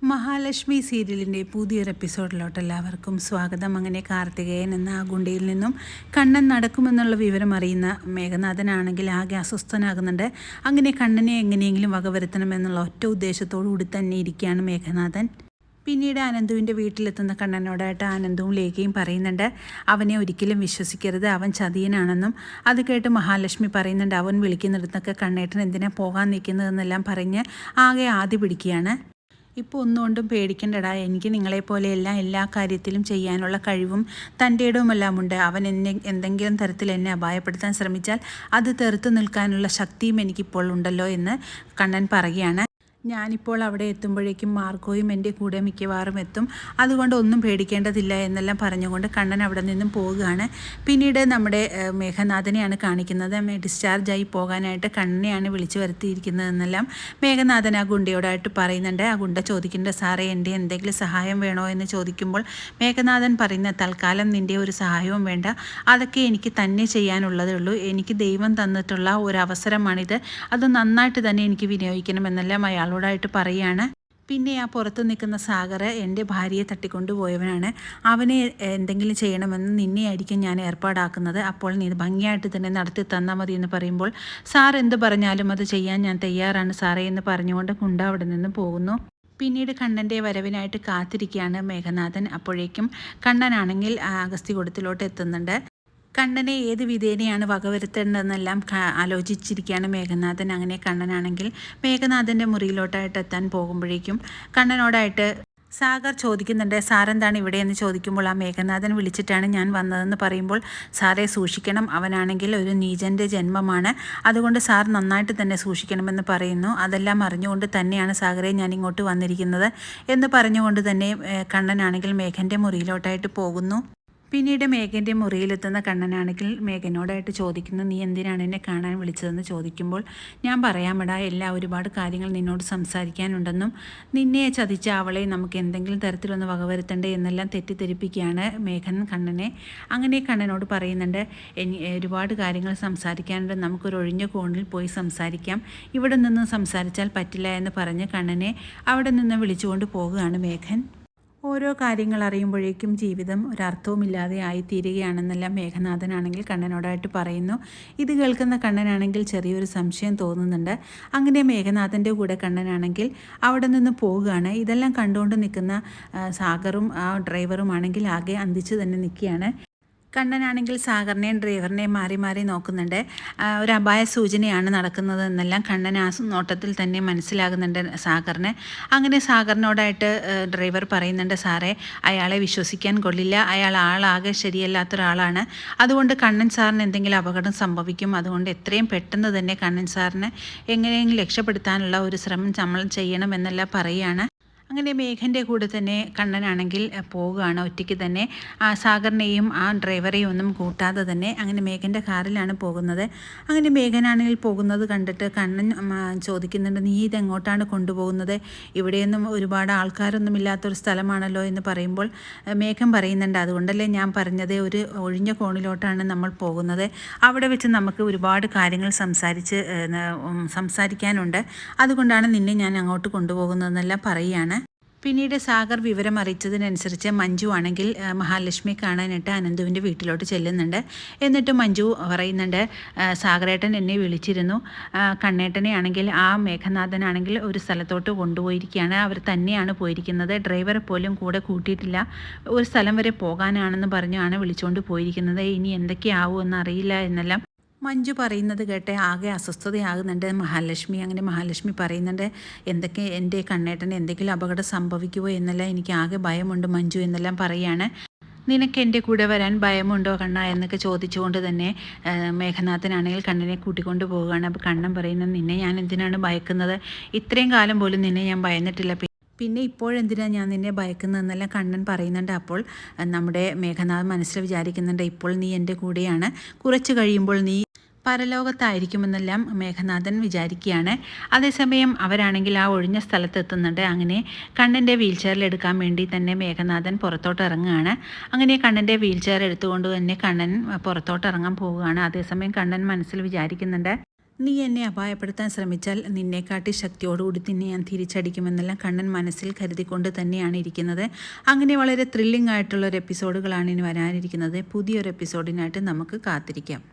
മഹാലക്ഷ്മി സീരിയലിൻ്റെ പുതിയൊരു എപ്പിസോഡിലോട്ട് എല്ലാവർക്കും സ്വാഗതം. അങ്ങനെ കാർത്തികേയൻ എന്ന ആ ഗുണ്ടയിൽ നിന്നും കണ്ണൻ നടക്കുമെന്നുള്ള വിവരം അറിയുന്ന മേഘനാഥനാണെങ്കിൽ ആകെ അസ്വസ്ഥനാകുന്നുണ്ട്. അങ്ങനെ കണ്ണനെ എങ്ങനെയെങ്കിലും വകവരുത്തണമെന്നുള്ള ഒറ്റ ഉദ്ദേശത്തോടു കൂടി തന്നെ ഇരിക്കുകയാണ് മേഘനാഥൻ. പിന്നീട് അനന്തുവിൻ്റെ വീട്ടിലെത്തുന്ന കണ്ണനോടായിട്ട് ആനന്ദവും ലേഖയും പറയുന്നുണ്ട്, അവനെ ഒരിക്കലും വിശ്വസിക്കരുത്, അവൻ ചതിയനാണെന്നും. അത് കേട്ട് മഹാലക്ഷ്മി പറയുന്നുണ്ട്, അവൻ വിളിക്കുന്നിടത്തൊക്കെ കണ്ണേട്ടൻ എന്തിനാ പോകാൻ നിൽക്കുന്നതെന്നെല്ലാം പറഞ്ഞ് ആകെ ആദ്യ പിടിക്കുകയാണ്. ഇപ്പോൾ ഒന്നുകൊണ്ടും പേടിക്കേണ്ടടാ, എനിക്ക് നിങ്ങളെപ്പോലെയല്ല എല്ലാ കാര്യത്തിലും ചെയ്യാനുള്ള കഴിവും തൻ്റെ ഇടവുമെല്ലാം ഉണ്ട്. അവൻ എന്തെങ്കിലും തരത്തിൽ എന്നെ അപായപ്പെടുത്താൻ ശ്രമിച്ചാൽ അത് തെറുത്തു നിൽക്കാനുള്ള ശക്തിയും എനിക്കിപ്പോൾ ഉണ്ടല്ലോ എന്ന് കണ്ണൻ പറയുകയാണ്. ഞാനിപ്പോൾ അവിടെ എത്തുമ്പോഴേക്കും മാർക്കോയും എൻ്റെ കൂടെ മിക്കവാറും എത്തും, അതുകൊണ്ട് ഒന്നും പേടിക്കേണ്ടതില്ല എന്നെല്ലാം പറഞ്ഞുകൊണ്ട് കണ്ണൻ അവിടെ നിന്നും പോവുകയാണ്. പിന്നീട് നമ്മുടെ മേഘനാഥനെയാണ് കാണിക്കുന്നത്. ഡിസ്ചാർജായി പോകാനായിട്ട് കണ്ണനെയാണ് വിളിച്ചു വരുത്തിയിരിക്കുന്നതെന്നെല്ലാം മേഘനാഥൻ ആ ഗുണ്ടയോടായിട്ട് പറയുന്നുണ്ട്. ആ ഗുണ്ട ചോദിക്കേണ്ട, സാറേ എൻ്റെ എന്തെങ്കിലും സഹായം വേണോ എന്ന് ചോദിക്കുമ്പോൾ മേഘനാഥൻ പറയുന്ന, തൽക്കാലം നിൻ്റെ ഒരു സഹായവും വേണ്ട, അതൊക്കെ എനിക്ക് തന്നെ ചെയ്യാനുള്ളതേ ഉള്ളൂ. എനിക്ക് ദൈവം തന്നിട്ടുള്ള ഒരു അവസരമാണിത്, അത് നന്നായിട്ട് തന്നെ എനിക്ക് വിനിയോഗിക്കണമെന്നെല്ലാം അയാളോടായിട്ട് പറയുകയാണ്. പിന്നെ ആ പുറത്ത് നിൽക്കുന്ന സാഗർ എൻ്റെ ഭാര്യയെ തട്ടിക്കൊണ്ടുപോയവനാണ്, അവനെ എന്തെങ്കിലും ചെയ്യണമെന്ന് നിന്നെയായിരിക്കും ഞാൻ ഏർപ്പാടാക്കുന്നത്, അപ്പോൾ നീ ഭംഗിയായിട്ട് തന്നെ നടത്തി തന്നാൽ മതി എന്ന് പറയുമ്പോൾ, സാർ എന്ത് പറഞ്ഞാലും അത് ചെയ്യാൻ ഞാൻ തയ്യാറാണ് സാറേ എന്ന് പറഞ്ഞുകൊണ്ട് കുണ്ട അവിടെ നിന്ന് പോകുന്നു. പിന്നീട് കണ്ണൻ്റെ വരവിനായിട്ട് കാത്തിരിക്കുകയാണ് മേഘനാഥൻ. അപ്പോഴേക്കും കണ്ണനാണെങ്കിൽ അഗസ്ത്യകൂടത്തിലോട്ട് എത്തുന്നുണ്ട്. കണ്ണനെ ഏത് വിധേനയാണ് വകവരുത്തേണ്ടതെന്നെല്ലാം ആലോചിച്ചിരിക്കുകയാണ് മേഘനാഥൻ. അങ്ങനെ കണ്ണനാണെങ്കിൽ മേഘനാഥൻ്റെ മുറിയിലോട്ടായിട്ട് എത്താൻ പോകുമ്പോഴേക്കും കണ്ണനോടായിട്ട് സാഗർ ചോദിക്കുന്നുണ്ട്, സാറെന്താണ് ഇവിടെ എന്ന് ചോദിക്കുമ്പോൾ ആ മേഘനാഥൻ വിളിച്ചിട്ടാണ് ഞാൻ വന്നതെന്ന് പറയുമ്പോൾ, സാറെ സൂക്ഷിക്കണം, അവനാണെങ്കിൽ ഒരു നീചൻ്റെ ജന്മമാണ്, അതുകൊണ്ട് സാർ നന്നായിട്ട് തന്നെ സൂക്ഷിക്കണമെന്ന് പറയുന്നു. അതെല്ലാം അറിഞ്ഞുകൊണ്ട് തന്നെയാണ് സാഗറെ ഞാൻ ഇങ്ങോട്ട് വന്നിരിക്കുന്നത് എന്ന് പറഞ്ഞുകൊണ്ട് തന്നെ കണ്ണനാണെങ്കിൽ മേഘൻ്റെ മുറിയിലോട്ടായിട്ട് പോകുന്നു. പിന്നീട് മേഘൻ്റെ മുറിയിലെത്തുന്ന കണ്ണനാണെങ്കിൽ മേഘനോടായിട്ട് ചോദിക്കുന്നു, നീ എന്തിനാണ് എന്നെ കാണാൻ വിളിച്ചതെന്ന് ചോദിക്കുമ്പോൾ, ഞാൻ പറയാമെടാ, ഒരുപാട് കാര്യങ്ങൾ നിന്നോട് സംസാരിക്കാനുണ്ടെന്നും നിന്നെ ചതിച്ച അവളെ നമുക്ക് എന്തെങ്കിലും തരത്തിലൊന്ന് വകവരുത്തണ്ടേ എന്നെല്ലാം തെറ്റിദ്ധരിപ്പിക്കുകയാണ് മേഘൻ കണ്ണനെ. അങ്ങനെ കണ്ണനോട് പറയുന്നുണ്ട്, ഒരുപാട് കാര്യങ്ങൾ സംസാരിക്കാനുണ്ട്, നമുക്കൊരു ഒഴിഞ്ഞ കോണിൽ പോയി സംസാരിക്കാം, ഇവിടെ നിന്ന് സംസാരിച്ചാൽ പറ്റില്ല എന്ന് പറഞ്ഞ് കണ്ണനെ അവിടെ നിന്ന് വിളിച്ചുകൊണ്ട് പോകുകയാണ് മേഘൻ. ഓരോ കാര്യങ്ങൾ അറിയുമ്പോഴേക്കും ജീവിതം ഒരർത്ഥവുമില്ലാതെ ആയിത്തീരുകയാണെന്നെല്ലാം മേഘനാഥനാണെങ്കിൽ കണ്ണനോടായിട്ട് പറയുന്നു. ഇത് കേൾക്കുന്ന കണ്ണനാണെങ്കിൽ ചെറിയൊരു സംശയം തോന്നുന്നുണ്ട്. അങ്ങനെ മേഘനാഥൻ്റെ കൂടെ കണ്ണനാണെങ്കിൽ അവിടെ നിന്ന് പോവുകയാണ്. ഇതെല്ലാം കണ്ടുകൊണ്ട് നിൽക്കുന്ന സാഗറും ആ ഡ്രൈവറുമാണെങ്കിൽ ആകെ അന്തിച്ച് തന്നെ നിൽക്കുകയാണ്. കണ്ണനാണെങ്കിൽ സാഗറിനെയും ഡ്രൈവറിനെയും മാറി മാറി നോക്കുന്നുണ്ട്. ഒരു അപായ സൂചനയാണ് നടക്കുന്നത് എന്നെല്ലാം കണ്ണൻ ആ നോട്ടത്തിൽ തന്നെ മനസ്സിലാകുന്നുണ്ട് സാഗറിന്. അങ്ങനെ സാഗറിനോടായിട്ട് ഡ്രൈവർ പറയുന്നുണ്ട്, സാറേ അയാളെ വിശ്വസിക്കാൻ കൊള്ളില്ല, അയാൾ ആളാകെ ശരിയല്ലാത്തൊരാളാണ്, അതുകൊണ്ട് കണ്ണൻ സാറിന് എന്തെങ്കിലും അപകടം സംഭവിക്കും, അതുകൊണ്ട് എത്രയും പെട്ടെന്ന് തന്നെ കണ്ണൻ സാറിനെ എങ്ങനെയെങ്കിലും രക്ഷപ്പെടുത്താനുള്ള ഒരു ശ്രമം നമ്മൾ ചെയ്യണമെന്നെല്ലാം പറയുകയാണ്. അങ്ങനെ മേഘൻ്റെ കൂടെ തന്നെ കണ്ണനാണെങ്കിൽ പോവുകയാണ് ഒറ്റയ്ക്ക് തന്നെ. ആ സാഗറിനെയും ആ ഡ്രൈവറെയും ഒന്നും കൂട്ടാതെ തന്നെ അങ്ങനെ മേഘൻ്റെ കാറിലാണ് പോകുന്നത്. അങ്ങനെ മേഘനാണെങ്കിൽ പോകുന്നത് കണ്ടിട്ട് കണ്ണൻ ചോദിക്കുന്നുണ്ട്, നീ ഇതെങ്ങോട്ടാണ് കൊണ്ടുപോകുന്നത്, ഇവിടെയൊന്നും ഒരുപാട് ആൾക്കാരൊന്നും ഇല്ലാത്തൊരു സ്ഥലമാണല്ലോ എന്ന് പറയുമ്പോൾ മേഘം പറയുന്നുണ്ട്, അതുകൊണ്ടല്ലേ ഞാൻ പറഞ്ഞത് ഒരു ഒഴിഞ്ഞ കോണിലോട്ടാണ് നമ്മൾ പോകുന്നത്, അവിടെ വെച്ച് നമുക്ക് ഒരുപാട് കാര്യങ്ങൾ സംസാരിക്കാനുണ്ട്, അതുകൊണ്ടാണ് നിന്നെ ഞാൻ അങ്ങോട്ട് കൊണ്ടുപോകുന്നതെന്നെല്ലാം പറയുകയാണ്. പിന്നീട് സാഗർ വിവരം അറിയിച്ചതിനനുസരിച്ച് മഞ്ജു ആണെങ്കിൽ മഹാലക്ഷ്മി കാണാനായിട്ട് അനന്തുവിൻ്റെ വീട്ടിലോട്ട് ചെല്ലുന്നുണ്ട്. എന്നിട്ട് മഞ്ജു പറയുന്നുണ്ട്, സാഗരേട്ടൻ എന്നെ വിളിച്ചിരുന്നു, കണ്ണേട്ടനെ ആണെങ്കിൽ ആ മേഘനാഥനാണെങ്കിൽ ഒരു സ്ഥലത്തോട്ട് കൊണ്ടുപോയിരിക്കുകയാണ്, അവർ തന്നെയാണ് പോയിരിക്കുന്നത്, ഡ്രൈവറെ പോലും കൂടെ കൂട്ടിയിട്ടില്ല, ഒരു സ്ഥലം വരെ പോകാനാണെന്ന് പറഞ്ഞാണ് വിളിച്ചുകൊണ്ട് പോയിരിക്കുന്നത്, ഇനി എന്തൊക്കെയാവുമെന്ന് അറിയില്ല എന്നെല്ലാം മഞ്ജു പറയുന്നത് കേട്ട് ആകെ അസ്വസ്ഥതയാകുന്നുണ്ട് മഹാലക്ഷ്മി. അങ്ങനെ മഹാലക്ഷ്മി പറയുന്നുണ്ട്, എന്തൊക്കെ എൻ്റെ കണ്ണേട്ടന് എന്തെങ്കിലും അപകടം സംഭവിക്കുമോ എന്നെല്ലാം എനിക്ക് ആകെ ഭയമുണ്ട് മഞ്ജു എന്നെല്ലാം പറയുകയാണ്. നിനക്ക് എൻ്റെ കൂടെ വരാൻ ഭയമുണ്ടോ കണ്ണ എന്നൊക്കെ ചോദിച്ചുകൊണ്ട് തന്നെ മേഘനാഥനാണെങ്കിൽ കണ്ണനെ കൂട്ടിക്കൊണ്ട് പോവുകയാണ്. അപ്പോൾ കണ്ണൻ പറയുന്നത്, നിന്നെ ഞാൻ എന്തിനാണ് ഭയക്കുന്നത്, ഇത്രയും കാലം പോലും നിന്നെ ഞാൻ ഭയന്നിട്ടില്ല, പിന്നെ ഇപ്പോഴെന്തിനാണ് ഞാൻ നിന്നെ ഭയക്കുന്നതെന്നെല്ലാം കണ്ണൻ പറയുന്നുണ്ട്. അപ്പോൾ നമ്മുടെ മേഘനാഥൻ മനസ്സിൽ വിചാരിക്കുന്നുണ്ട്, ഇപ്പോൾ നീ എൻ്റെ കൂടെയാണ്, കുറച്ച് കഴിയുമ്പോൾ നീ പരലോകത്തായിരിക്കുമെന്നെല്ലാം മേഘനാഥൻ വിചാരിക്കുകയാണ്. അതേസമയം അവരാണെങ്കിൽ ആ ഒഴിഞ്ഞ സ്ഥലത്തെത്തുന്നുണ്ട്. അങ്ങനെ കണ്ണൻ്റെ വീൽ ചെയറിൽ എടുക്കാൻ വേണ്ടി തന്നെ മേഘനാഥൻ പുറത്തോട്ട് ഇറങ്ങുകയാണ്. അങ്ങനെ കണ്ണൻ്റെ വീൽ ചെയർ എടുത്തുകൊണ്ട് തന്നെ കണ്ണൻ പുറത്തോട്ട് ഇറങ്ങാൻ പോവുകയാണ്. അതേസമയം കണ്ണൻ മനസ്സിൽ വിചാരിക്കുന്നുണ്ട്, നീ എന്നെ അപായപ്പെടുത്താൻ ശ്രമിച്ചാൽ നിന്നെക്കാട്ടി ശക്തിയോടുകൂടി തന്നെ ഞാൻ തിരിച്ചടിക്കുമെന്നെല്ലാം കണ്ണൻ മനസ്സിൽ കരുതിക്കൊണ്ട് തന്നെയാണ് ഇരിക്കുന്നത്. അങ്ങനെ വളരെ ത്രില്ലിംഗ് ആയിട്ടുള്ളൊരു എപ്പിസോഡുകളാണ് ഇനി വരാനിരിക്കുന്നത്. പുതിയൊരു എപ്പിസോഡിനായിട്ട് നമുക്ക് കാത്തിരിക്കാം.